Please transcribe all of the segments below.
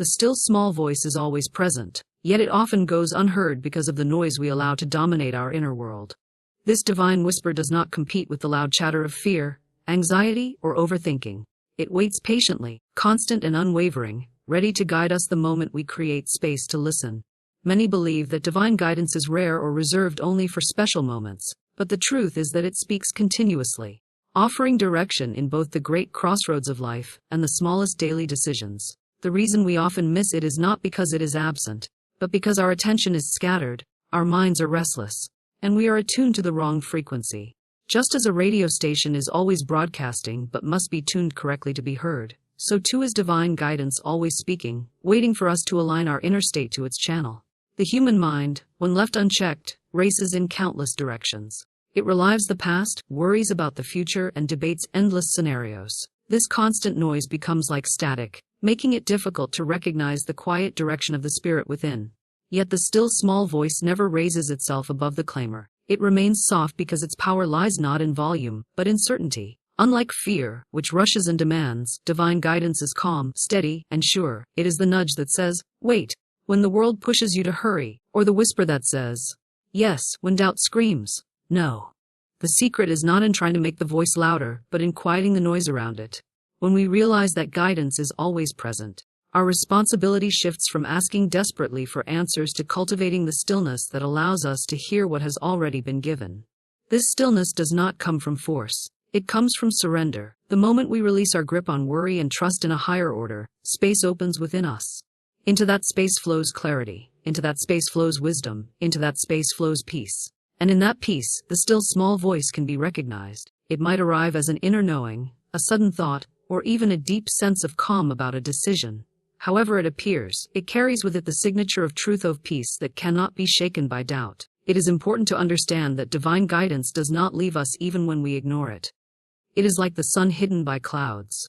The still small voice is always present, yet it often goes unheard because of the noise we allow to dominate our inner world. This divine whisper does not compete with the loud chatter of fear, anxiety, or overthinking. It waits patiently, constant and unwavering, ready to guide us the moment we create space to listen. Many believe that divine guidance is rare or reserved only for special moments, but the truth is that it speaks continuously, offering direction in both the great crossroads of life and the smallest daily decisions. The reason we often miss it is not because it is absent, but because our attention is scattered, our minds are restless, and we are attuned to the wrong frequency. Just as a radio station is always broadcasting but must be tuned correctly to be heard, so too is divine guidance always speaking, waiting for us to align our inner state to its channel. The human mind, when left unchecked, races in countless directions. It relives the past, worries about the future, and debates endless scenarios. This constant noise becomes like static, making it difficult to recognize the quiet direction of the spirit within. Yet the still small voice never raises itself above the clamor. It remains soft because its power lies not in volume, but in certainty. Unlike fear, which rushes and demands, divine guidance is calm, steady, and sure. It is the nudge that says, wait, when the world pushes you to hurry, or the whisper that says, yes, when doubt screams, no. The secret is not in trying to make the voice louder, but in quieting the noise around it. When we realize that guidance is always present, our responsibility shifts from asking desperately for answers to cultivating the stillness that allows us to hear what has already been given. This stillness does not come from force. It comes from surrender. The moment we release our grip on worry and trust in a higher order, space opens within us. Into that space flows clarity. Into that space flows wisdom. Into that space flows peace. And in that peace, the still small voice can be recognized. It might arrive as an inner knowing, a sudden thought, or even a deep sense of calm about a decision. However it appears, it carries with it the signature of truth, of peace that cannot be shaken by doubt. It is important to understand that divine guidance does not leave us even when we ignore it. It is like the sun hidden by clouds.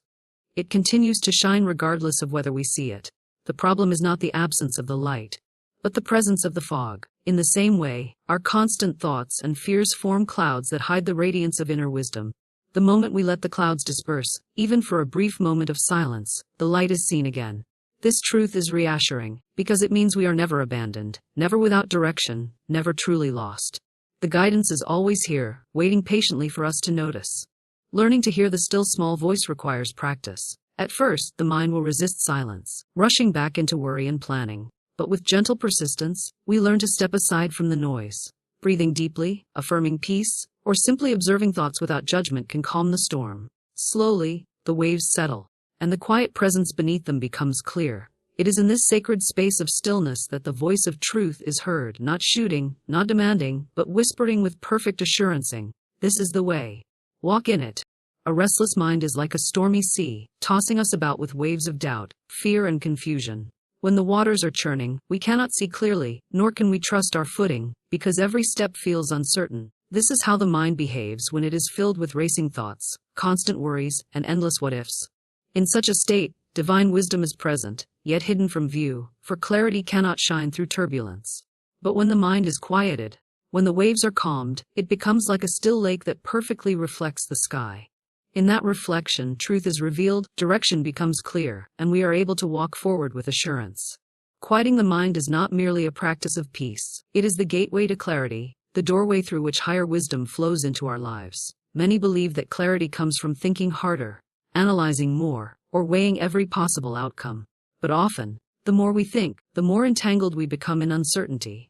It continues to shine regardless of whether we see it. The problem is not the absence of the light, but the presence of the fog. In the same way, our constant thoughts and fears form clouds that hide the radiance of inner wisdom. The moment we let the clouds disperse, even for a brief moment of silence, the light is seen again. This truth is reassuring, because it means we are never abandoned, never without direction, never truly lost. The guidance is always here, waiting patiently for us to notice. Learning to hear the still small voice requires practice. At first, the mind will resist silence, rushing back into worry and planning. But with gentle persistence, we learn to step aside from the noise. Breathing deeply, affirming peace, or simply observing thoughts without judgment can calm the storm. Slowly, the waves settle, and the quiet presence beneath them becomes clear. It is in this sacred space of stillness that the voice of truth is heard, not shouting, not demanding, but whispering with perfect assurance. This is the way. Walk in it. A restless mind is like a stormy sea, tossing us about with waves of doubt, fear, and confusion. When the waters are churning, we cannot see clearly, nor can we trust our footing, because every step feels uncertain. This is how the mind behaves when it is filled with racing thoughts, constant worries, and endless what-ifs. In such a state, divine wisdom is present, yet hidden from view, for clarity cannot shine through turbulence. But when the mind is quieted, when the waves are calmed, it becomes like a still lake that perfectly reflects the sky. In that reflection, truth is revealed, direction becomes clear, and we are able to walk forward with assurance. Quieting the mind is not merely a practice of peace. It is the gateway to clarity, the doorway through which higher wisdom flows into our lives. Many believe that clarity comes from thinking harder, analyzing more, or weighing every possible outcome. But often, the more we think, the more entangled we become in uncertainty.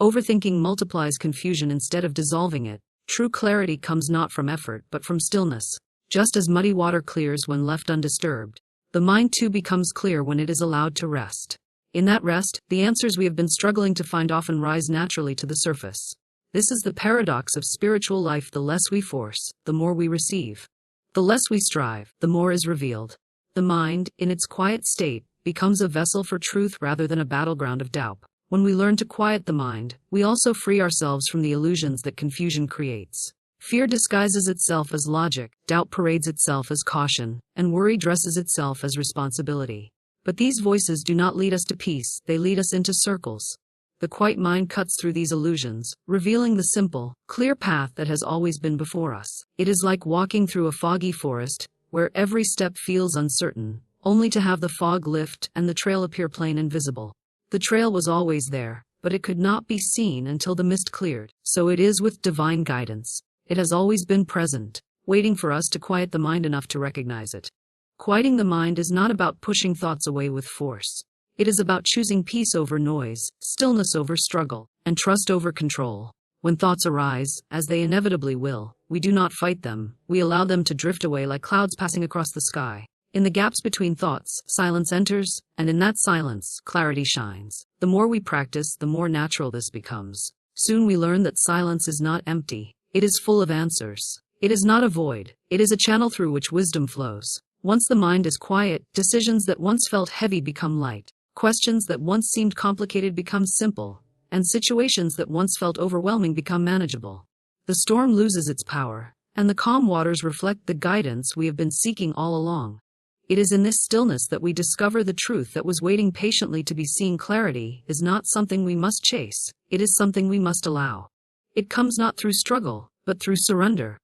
Overthinking multiplies confusion instead of dissolving it. True clarity comes not from effort but from stillness. Just as muddy water clears when left undisturbed, the mind too becomes clear when it is allowed to rest. In that rest, the answers we have been struggling to find often rise naturally to the surface. This is the paradox of spiritual life: the less we force, the more we receive. The less we strive, the more is revealed. The mind, in its quiet state, becomes a vessel for truth rather than a battleground of doubt. When we learn to quiet the mind, we also free ourselves from the illusions that confusion creates. Fear disguises itself as logic, doubt parades itself as caution, and worry dresses itself as responsibility. But these voices do not lead us to peace, they lead us into circles. The quiet mind cuts through these illusions, revealing the simple, clear path that has always been before us. It is like walking through a foggy forest, where every step feels uncertain, only to have the fog lift and the trail appear plain and visible. The trail was always there, but it could not be seen until the mist cleared. So it is with divine guidance. It has always been present, waiting for us to quiet the mind enough to recognize it. Quieting the mind is not about pushing thoughts away with force. It is about choosing peace over noise, stillness over struggle, and trust over control. When thoughts arise, as they inevitably will, we do not fight them, we allow them to drift away like clouds passing across the sky. In the gaps between thoughts, silence enters, and in that silence, clarity shines. The more we practice, the more natural this becomes. Soon we learn that silence is not empty. It is full of answers. It is not a void. It is a channel through which wisdom flows. Once the mind is quiet, decisions that once felt heavy become light. Questions that once seemed complicated become simple, and situations that once felt overwhelming become manageable. The storm loses its power, and the calm waters reflect the guidance we have been seeking all along. It is in this stillness that we discover the truth that was waiting patiently to be seen. Clarity is not something we must chase, it is something we must allow. It comes not through struggle, but through surrender.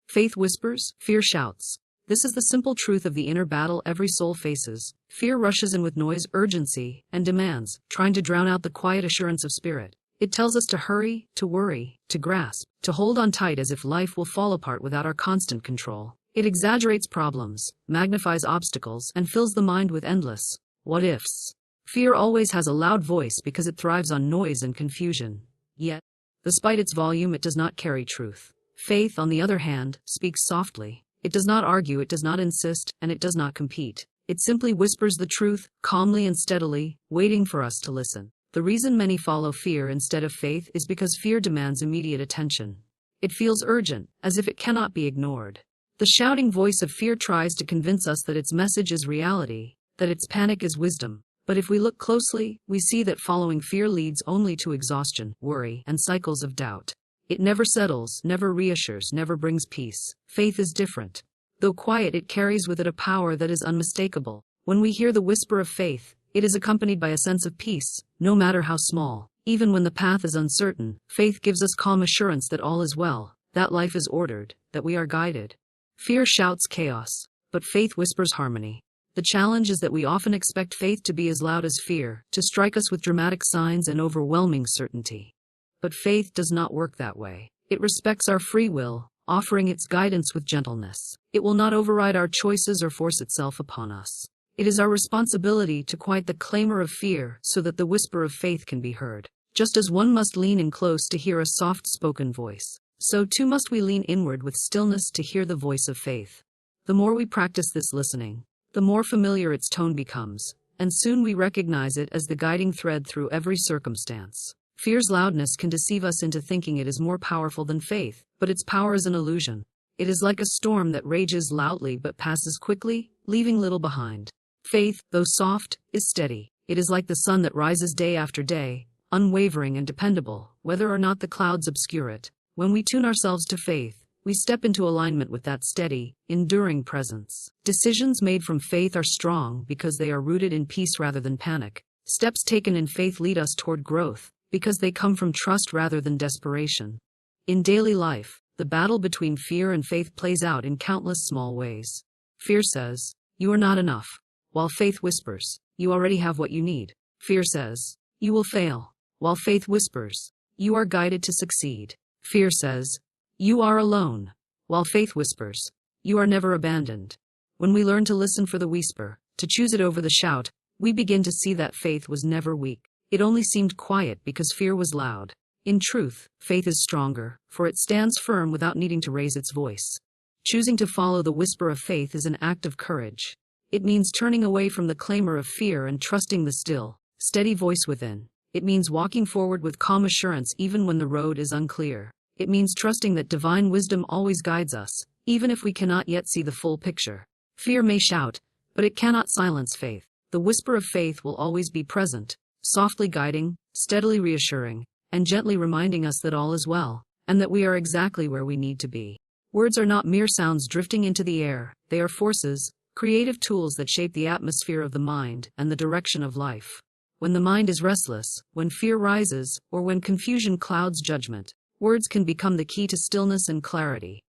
Faith whispers, fear shouts. This is the simple truth of the inner battle every soul faces. Fear rushes in with noise, urgency, and demands, trying to drown out the quiet assurance of spirit. It tells us to hurry, to worry, to grasp, to hold on tight as if life will fall apart without our constant control. It exaggerates problems, magnifies obstacles, and fills the mind with endless what ifs. Fear always has a loud voice because it thrives on noise and confusion. Yet, despite its volume, it does not carry truth. Faith, on the other hand, speaks softly. It does not argue, it does not insist, and it does not compete. It simply whispers the truth, calmly and steadily, waiting for us to listen. The reason many follow fear instead of faith is because fear demands immediate attention. It feels urgent, as if it cannot be ignored. The shouting voice of fear tries to convince us that its message is reality, that its panic is wisdom. But if we look closely, we see that following fear leads only to exhaustion, worry, and cycles of doubt. It never settles, never reassures, never brings peace. Faith is different. Though quiet, it carries with it a power that is unmistakable. When we hear the whisper of faith, it is accompanied by a sense of peace, no matter how small. Even when the path is uncertain, faith gives us calm assurance that all is well, that life is ordered, that we are guided. Fear shouts chaos, but faith whispers harmony. The challenge is that we often expect faith to be as loud as fear, to strike us with dramatic signs and overwhelming certainty. But faith does not work that way. It respects our free will, offering its guidance with gentleness. It will not override our choices or force itself upon us. It is our responsibility to quiet the clamor of fear so that the whisper of faith can be heard. Just as one must lean in close to hear a soft-spoken voice, so too must we lean inward with stillness to hear the voice of faith. The more we practice this listening, the more familiar its tone becomes, and soon we recognize it as the guiding thread through every circumstance. Fear's loudness can deceive us into thinking it is more powerful than faith, but its power is an illusion. It is like a storm that rages loudly but passes quickly, leaving little behind. Faith, though soft, is steady. It is like the sun that rises day after day, unwavering and dependable, whether or not the clouds obscure it. When we tune ourselves to faith, we step into alignment with that steady, enduring presence. Decisions made from faith are strong because they are rooted in peace rather than panic. Steps taken in faith lead us toward growth, because they come from trust rather than desperation. In daily life, the battle between fear and faith plays out in countless small ways. Fear says, "You are not enough," while faith whispers, "You already have what you need." Fear says, "You will fail," while faith whispers, "You are guided to succeed." Fear says, "You are alone," while faith whispers, "You are never abandoned." When we learn to listen for the whisper, to choose it over the shout, we begin to see that faith was never weak. It only seemed quiet because fear was loud. In truth, faith is stronger, for it stands firm without needing to raise its voice. Choosing to follow the whisper of faith is an act of courage. It means turning away from the clamor of fear and trusting the still, steady voice within. It means walking forward with calm assurance even when the road is unclear. It means trusting that divine wisdom always guides us, even if we cannot yet see the full picture. Fear may shout, but it cannot silence faith. The whisper of faith will always be present, softly guiding, steadily reassuring, and gently reminding us that all is well, and that we are exactly where we need to be. Words are not mere sounds drifting into the air, they are forces, creative tools that shape the atmosphere of the mind and the direction of life. When the mind is restless, when fear rises, or when confusion clouds judgment, words can become the key to stillness and clarity.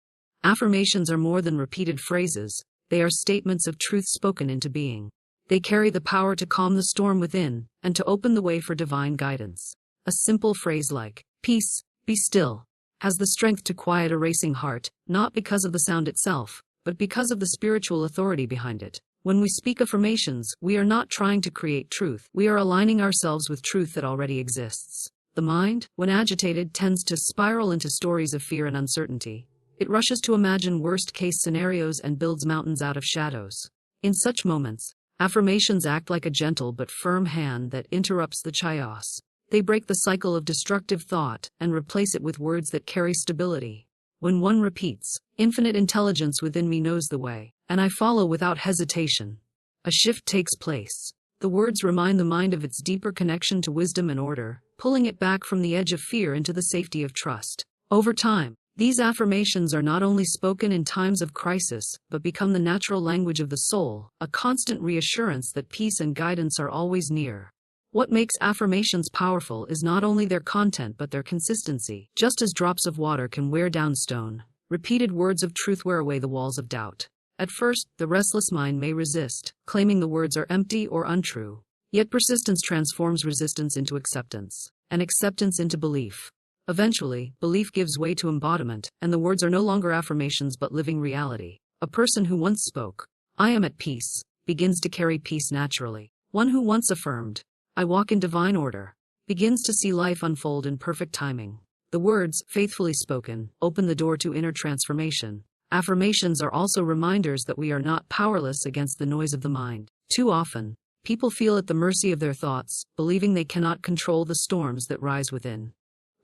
Affirmations are more than repeated phrases, They are statements of truth spoken into being. They carry the power to calm the storm within, and to open the way for divine guidance. A simple phrase like, "Peace, be still," has the strength to quiet a racing heart, not because of the sound itself, but because of the spiritual authority behind it. When we speak affirmations, we are not trying to create truth. We are aligning ourselves with truth that already exists. The mind, when agitated, tends to spiral into stories of fear and uncertainty. It rushes to imagine worst-case scenarios and builds mountains out of shadows. In such moments, affirmations act like a gentle but firm hand that interrupts the chaos. They break the cycle of destructive thought and replace it with words that carry stability. When one repeats, "Infinite intelligence within me knows the way, and I follow without hesitation," a shift takes place. The words remind the mind of its deeper connection to wisdom and order, pulling it back from the edge of fear into the safety of trust. Over time, these affirmations are not only spoken in times of crisis, but become the natural language of the soul, a constant reassurance that peace and guidance are always near. What makes affirmations powerful is not only their content but their consistency. Just as drops of water can wear down stone, repeated words of truth wear away the walls of doubt. At first, the restless mind may resist, claiming the words are empty or untrue. Yet persistence transforms resistance into acceptance, and acceptance into belief. Eventually, belief gives way to embodiment, and the words are no longer affirmations but living reality. A person who once spoke, "I am at peace," begins to carry peace naturally. One who once affirmed, "I walk in divine order," begins to see life unfold in perfect timing. The words, faithfully spoken, open the door to inner transformation. Affirmations are also reminders that we are not powerless against the noise of the mind. Too often, people feel at the mercy of their thoughts, believing they cannot control the storms that rise within.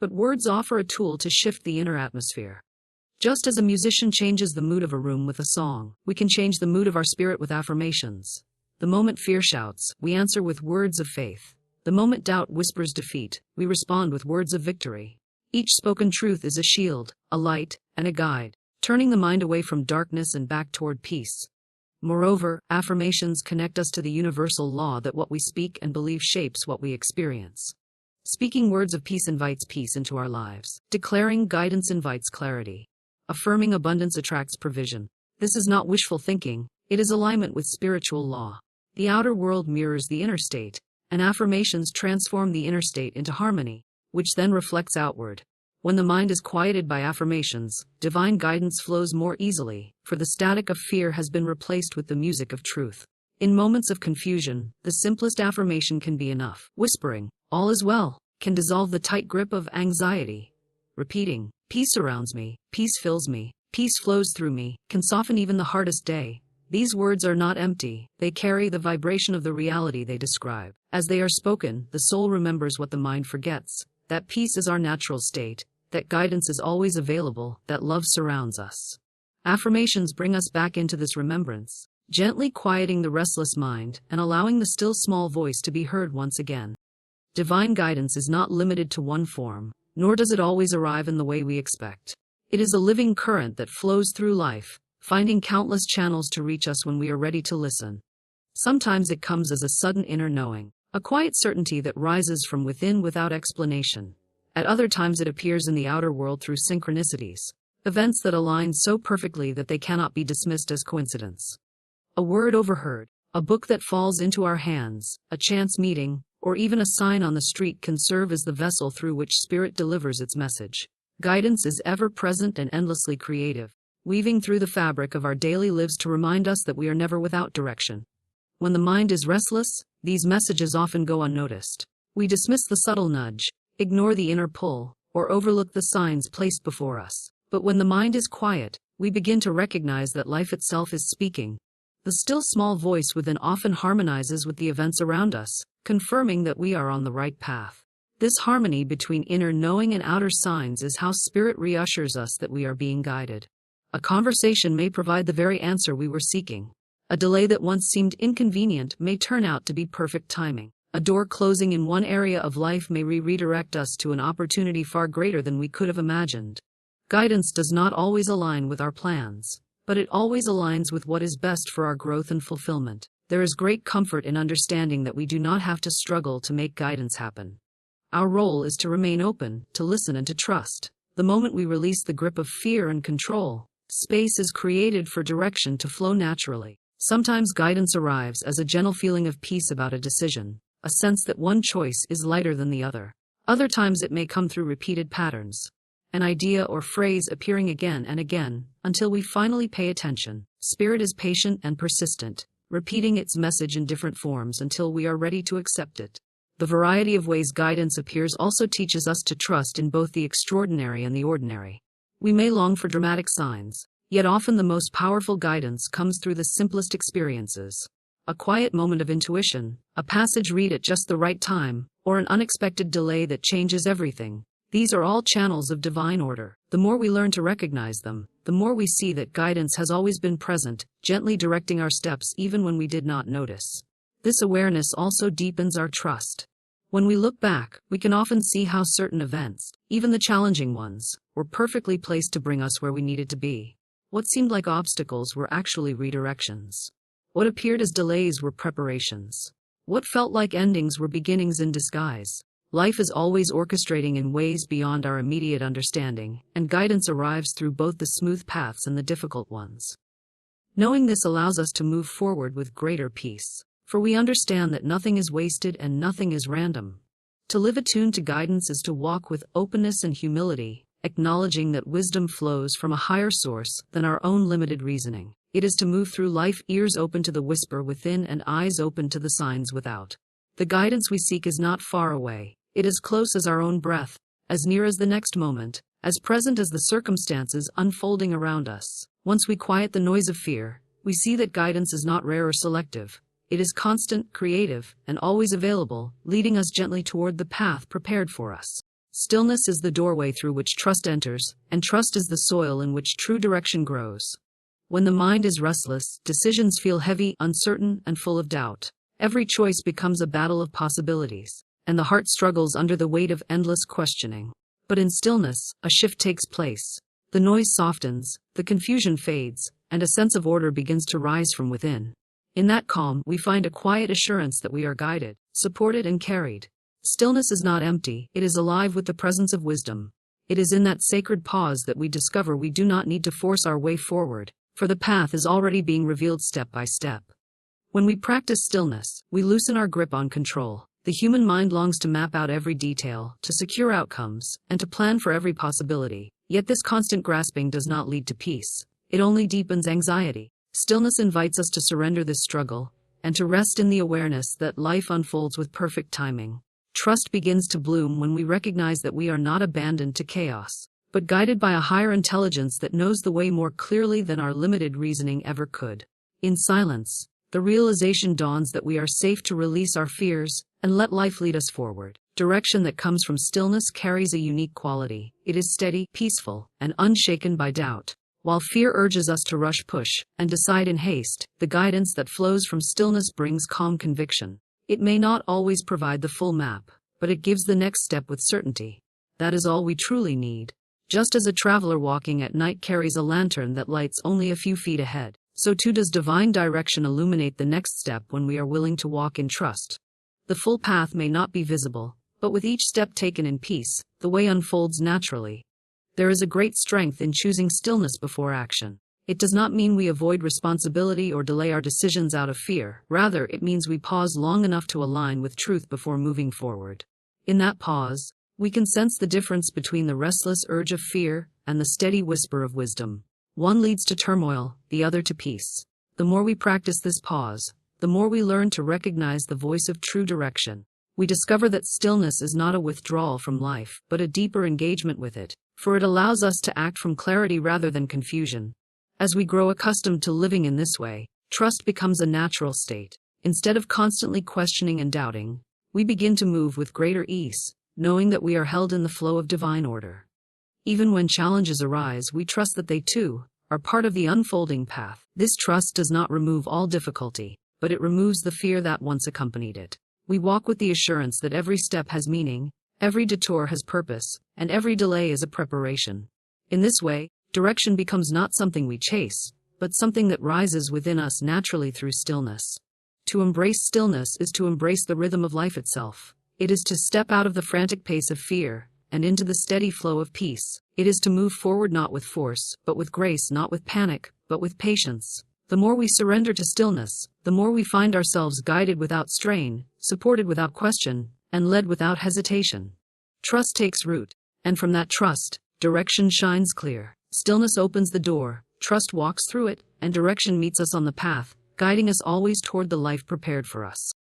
But words offer a tool to shift the inner atmosphere. Just as a musician changes the mood of a room with a song, we can change the mood of our spirit with affirmations. The moment fear shouts, we answer with words of faith. The moment doubt whispers defeat, we respond with words of victory. Each spoken truth is a shield, a light, and a guide, turning the mind away from darkness and back toward peace. Moreover, affirmations connect us to the universal law that what we speak and believe shapes what we experience. Speaking words of peace invites peace into our lives. Declaring guidance invites clarity. Affirming abundance attracts provision. This is not wishful thinking, it is alignment with spiritual law. The outer world mirrors the inner state, and affirmations transform the inner state into harmony, which then reflects outward. When the mind is quieted by affirmations, divine guidance flows more easily, for the static of fear has been replaced with the music of truth. In moments of confusion, the simplest affirmation can be enough. Whispering, "All is well," can dissolve the tight grip of anxiety. Repeating, "Peace surrounds me, peace fills me, peace flows through me," can soften even the hardest day. These words are not empty, they carry the vibration of the reality they describe. As they are spoken, the soul remembers what the mind forgets, that peace is our natural state, that guidance is always available, that love surrounds us. Affirmations bring us back into this remembrance, gently quieting the restless mind and allowing the still small voice to be heard once again. Divine guidance is not limited to one form, nor does it always arrive in the way we expect. It is a living current that flows through life, finding countless channels to reach us when we are ready to listen. Sometimes it comes as a sudden inner knowing, a quiet certainty that rises from within without explanation. At other times it appears in the outer world through synchronicities, events that align so perfectly that they cannot be dismissed as coincidence. A word overheard, a book that falls into our hands, a chance meeting, or even a sign on the street can serve as the vessel through which spirit delivers its message. Guidance is ever present and endlessly creative, weaving through the fabric of our daily lives to remind us that we are never without direction. When the mind is restless, these messages often go unnoticed. We dismiss the subtle nudge, ignore the inner pull, or overlook the signs placed before us. But when the mind is quiet, we begin to recognize that life itself is speaking. The still small voice within often harmonizes with the events around us, confirming that we are on the right path. This harmony between inner knowing and outer signs is how spirit reassures us that we are being guided. A conversation may provide the very answer we were seeking. A delay that once seemed inconvenient may turn out to be perfect timing. A door closing in one area of life may redirect us to an opportunity far greater than we could have imagined. Guidance does not always align with our plans, but it always aligns with what is best for our growth and fulfillment. There is great comfort in understanding that we do not have to struggle to make guidance happen. Our role is to remain open, to listen and to trust. The moment we release the grip of fear and control, Space is created for direction to flow naturally. Sometimes guidance arrives as a gentle feeling of peace about a decision, a sense that one choice is lighter than the other. Other times it may come through repeated patterns, an idea or phrase appearing again and again, until we finally pay attention. Spirit is patient and persistent, repeating its message in different forms until we are ready to accept it. The variety of ways guidance appears also teaches us to trust in both the extraordinary and the ordinary. We may long for dramatic signs, yet often the most powerful guidance comes through the simplest experiences. A quiet moment of intuition, a passage read at just the right time, or an unexpected delay that changes everything. These are all channels of divine order. The more we learn to recognize them, the more we see that guidance has always been present, gently directing our steps even when we did not notice. This awareness also deepens our trust. When we look back, we can often see how certain events, even the challenging ones, were perfectly placed to bring us where we needed to be. What seemed like obstacles were actually redirections. What appeared as delays were preparations. What felt like endings were beginnings in disguise. Life is always orchestrating in ways beyond our immediate understanding, and guidance arrives through both the smooth paths and the difficult ones. Knowing this allows us to move forward with greater peace, for we understand that nothing is wasted and nothing is random. To live attuned to guidance is to walk with openness and humility, acknowledging that wisdom flows from a higher source than our own limited reasoning. It is to move through life ears open to the whisper within and eyes open to the signs without. The guidance we seek is not far away. It is close as our own breath, as near as the next moment, as present as the circumstances unfolding around us. Once we quiet the noise of fear, we see that guidance is not rare or selective. It is constant, creative, and always available, leading us gently toward the path prepared for us. Stillness is the doorway through which trust enters, and trust is the soil in which true direction grows. When the mind is restless, decisions feel heavy, uncertain, and full of doubt. Every choice becomes a battle of possibilities, and the heart struggles under the weight of endless questioning. But in stillness, a shift takes place. The noise softens, the confusion fades, and a sense of order begins to rise from within. In that calm, we find a quiet assurance that we are guided, supported, and carried. Stillness is not empty, it is alive with the presence of wisdom. It is in that sacred pause that we discover we do not need to force our way forward, for the path is already being revealed step by step. When we practice stillness, we loosen our grip on control. The human mind longs to map out every detail, to secure outcomes, and to plan for every possibility. Yet this constant grasping does not lead to peace. It only deepens anxiety. Stillness invites us to surrender this struggle, and to rest in the awareness that life unfolds with perfect timing. Trust begins to bloom when we recognize that we are not abandoned to chaos, but guided by a higher intelligence that knows the way more clearly than our limited reasoning ever could. In silence, the realization dawns that we are safe to release our fears and let life lead us forward. Direction that comes from stillness carries a unique quality. It is steady, peaceful, and unshaken by doubt. While fear urges us to rush, push, and decide in haste, the guidance that flows from stillness brings calm conviction. It may not always provide the full map, but it gives the next step with certainty. That is all we truly need. Just as a traveler walking at night carries a lantern that lights only a few feet ahead, so too does divine direction illuminate the next step when we are willing to walk in trust. The full path may not be visible, but with each step taken in peace, the way unfolds naturally. There is a great strength in choosing stillness before action. It does not mean we avoid responsibility or delay our decisions out of fear. Rather, it means we pause long enough to align with truth before moving forward. In that pause, we can sense the difference between the restless urge of fear and the steady whisper of wisdom. One leads to turmoil, the other to peace. The more we practice this pause, the more we learn to recognize the voice of true direction. We discover that stillness is not a withdrawal from life, but a deeper engagement with it, for it allows us to act from clarity rather than confusion. As we grow accustomed to living in this way, trust becomes a natural state. Instead of constantly questioning and doubting, we begin to move with greater ease, knowing that we are held in the flow of divine order. Even when challenges arise, we trust that they, too, are part of the unfolding path. This trust does not remove all difficulty, but it removes the fear that once accompanied it. We walk with the assurance that every step has meaning, every detour has purpose, and every delay is a preparation. In this way, direction becomes not something we chase, but something that rises within us naturally through stillness. To embrace stillness is to embrace the rhythm of life itself. It is to step out of the frantic pace of fear and into the steady flow of peace. It is to move forward not with force, but with grace, not with panic, but with patience. The more we surrender to stillness, the more we find ourselves guided without strain, supported without question, and led without hesitation. Trust takes root, and from that trust, direction shines clear. Stillness opens the door, trust walks through it, and direction meets us on the path, guiding us always toward the life prepared for us.